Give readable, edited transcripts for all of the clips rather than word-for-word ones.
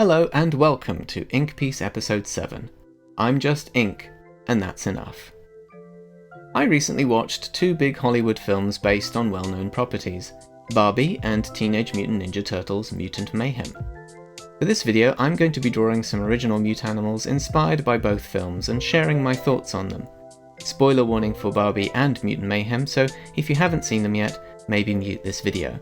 Hello and welcome to Ink Piece Episode 7. I'm just Ink, and that's enough. I recently watched two big Hollywood films based on well-known properties, Barbie and Teenage Mutant Ninja Turtles Mutant Mayhem. For this video, I'm going to be drawing some original mutanimals inspired by both films and sharing my thoughts on them. Spoiler warning for Barbie and Mutant Mayhem, so if you haven't seen them yet, maybe mute this video.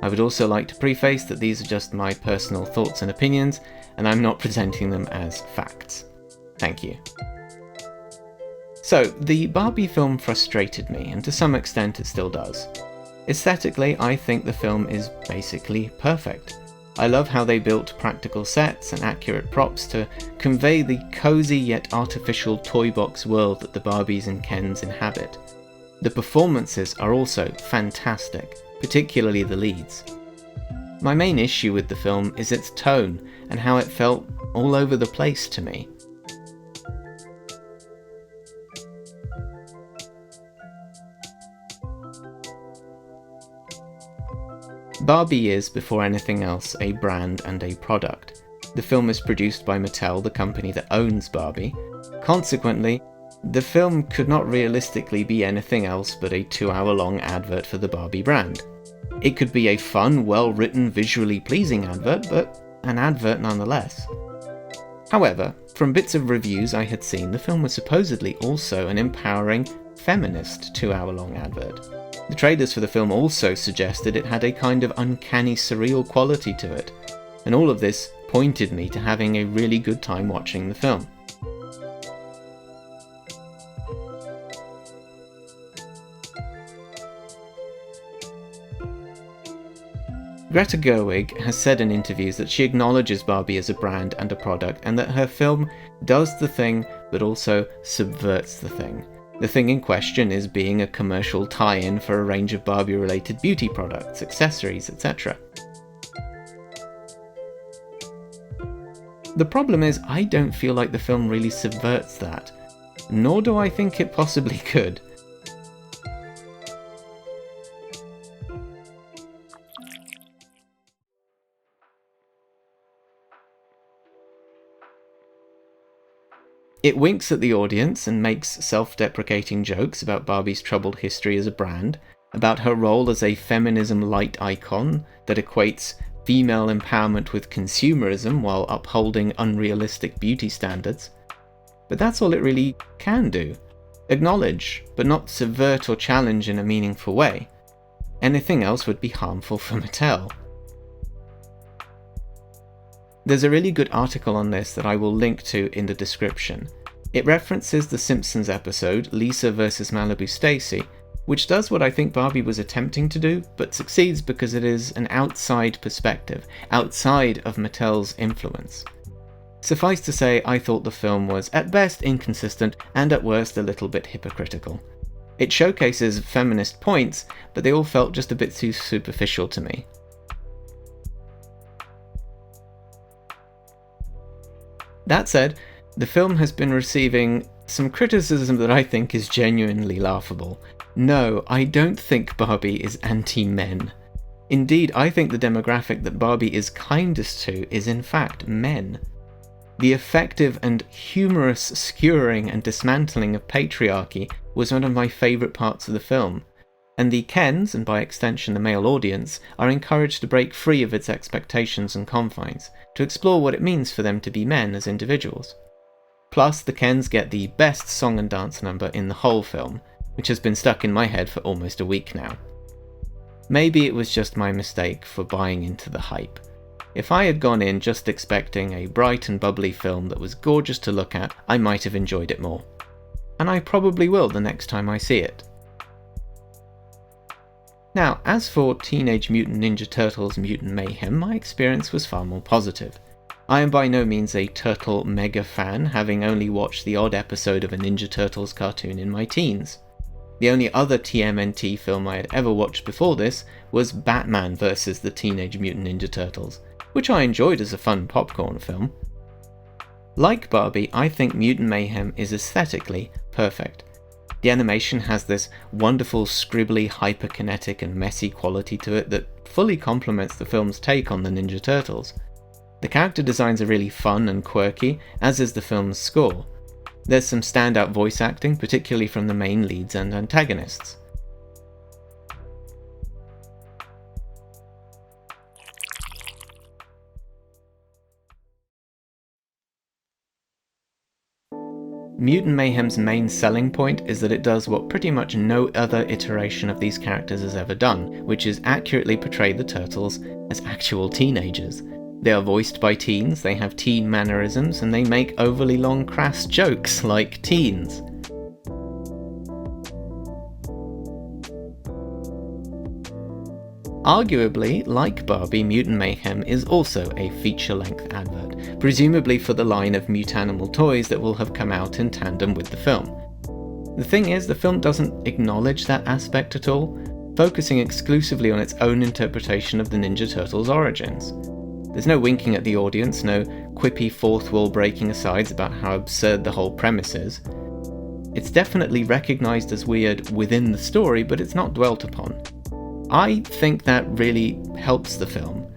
I would also like to preface that these are just my personal thoughts and opinions, and I'm not presenting them as facts. Thank you. So, the Barbie film frustrated me, and to some extent it still does. Aesthetically, I think the film is basically perfect. I love how they built practical sets and accurate props to convey the cozy yet artificial toy box world that the Barbies and Kens inhabit. The performances are also fantastic, particularly the leads. My main issue with the film is its tone and how it felt all over the place to me. Barbie is, before anything else, a brand and a product. The film is produced by Mattel, the company that owns Barbie. Consequently, the film could not realistically be anything else but a 2-hour-long advert for the Barbie brand. It could be a fun, well-written, visually pleasing advert, but an advert nonetheless. However, from bits of reviews I had seen, the film was supposedly also an empowering, feminist 2-hour-long advert. The trailers for the film also suggested it had a kind of uncanny, surreal quality to it, and all of this pointed me to having a really good time watching the film. Greta Gerwig has said in interviews that she acknowledges Barbie as a brand and a product, and that her film does the thing but also subverts the thing. The thing in question is being a commercial tie-in for a range of Barbie-related beauty products, accessories, etc. The problem is, I don't feel like the film really subverts that, nor do I think it possibly could. It winks at the audience and makes self-deprecating jokes about Barbie's troubled history as a brand, about her role as a feminism light icon that equates female empowerment with consumerism while upholding unrealistic beauty standards. But that's all it really can do. Acknowledge, but not subvert or challenge in a meaningful way. Anything else would be harmful for Mattel. There's a really good article on this that I will link to in the description. It references the Simpsons episode Lisa vs Malibu Stacy, which does what I think Barbie was attempting to do, but succeeds because it is an outside perspective, outside of Mattel's influence. Suffice to say, I thought the film was at best inconsistent and at worst a little bit hypocritical. It showcases feminist points, but they all felt just a bit too superficial to me. That said, the film has been receiving some criticism that I think is genuinely laughable. No, I don't think Barbie is anti-men. Indeed, I think the demographic that Barbie is kindest to is in fact men. The effective and humorous skewering and dismantling of patriarchy was one of my favourite parts of the film, and the Kens, and by extension the male audience, are encouraged to break free of its expectations and confines, to explore what it means for them to be men as individuals. Plus, the Kens get the best song and dance number in the whole film, which has been stuck in my head for almost a week now. Maybe it was just my mistake for buying into the hype. If I had gone in just expecting a bright and bubbly film that was gorgeous to look at, I might have enjoyed it more. And I probably will the next time I see it. Now, as for Teenage Mutant Ninja Turtles Mutant Mayhem, my experience was far more positive. I am by no means a Turtle mega fan, having only watched the odd episode of a Ninja Turtles cartoon in my teens. The only other TMNT film I had ever watched before this was Batman vs. the Teenage Mutant Ninja Turtles, which I enjoyed as a fun popcorn film. Like Barbie, I think Mutant Mayhem is aesthetically perfect. The animation has this wonderful scribbly, hyperkinetic and messy quality to it that fully complements the film's take on the Ninja Turtles. The character designs are really fun and quirky, as is the film's score. There's some standout voice acting, particularly from the main leads and antagonists. Mutant Mayhem's main selling point is that it does what pretty much no other iteration of these characters has ever done, which is accurately portray the Turtles as actual teenagers. They are voiced by teens, they have teen mannerisms, and they make overly long crass jokes like teens. Arguably, like Barbie, Mutant Mayhem is also a feature-length advert, presumably for the line of mutanimal toys that will have come out in tandem with the film. The thing is, the film doesn't acknowledge that aspect at all, focusing exclusively on its own interpretation of the Ninja Turtles' origins. There's no winking at the audience, no quippy fourth-wall breaking asides about how absurd the whole premise is. It's definitely recognised as weird within the story, but it's not dwelt upon. I think that really helps the film.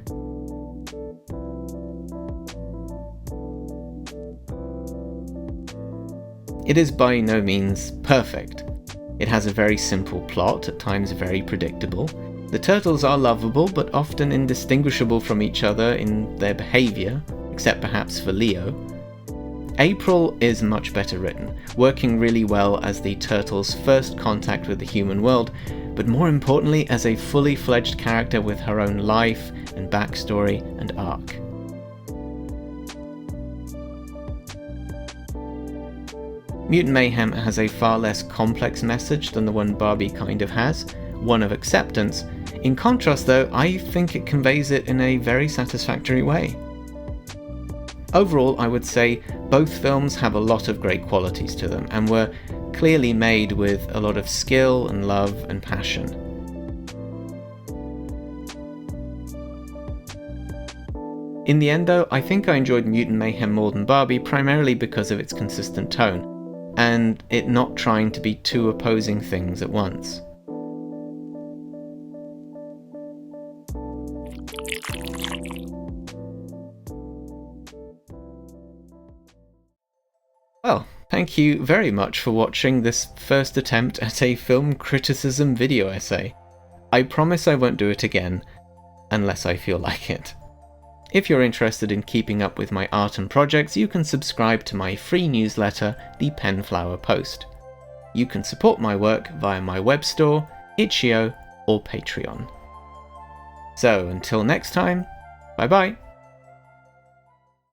It is by no means perfect. It has a very simple plot, at times very predictable. The turtles are lovable, but often indistinguishable from each other in their behaviour, except perhaps for Leo. April is much better written, working really well as the turtles' first contact with the human world, but more importantly as a fully fledged character with her own life and backstory and arc. Mutant Mayhem has a far less complex message than the one Barbie kind of has, one of acceptance. In contrast though, I think it conveys it in a very satisfactory way. Overall, I would say both films have a lot of great qualities to them, and were clearly made with a lot of skill and love and passion. In the end though, I think I enjoyed Mutant Mayhem more than Barbie, primarily because of its consistent tone, and it not trying to be two opposing things at once. Well, thank you very much for watching this first attempt at a film criticism video essay. I promise I won't do it again, unless I feel like it. If you're interested in keeping up with my art and projects, you can subscribe to my free newsletter, the Penflower Post. You can support my work via my web store, Itch.io, or Patreon. So until next time, bye bye!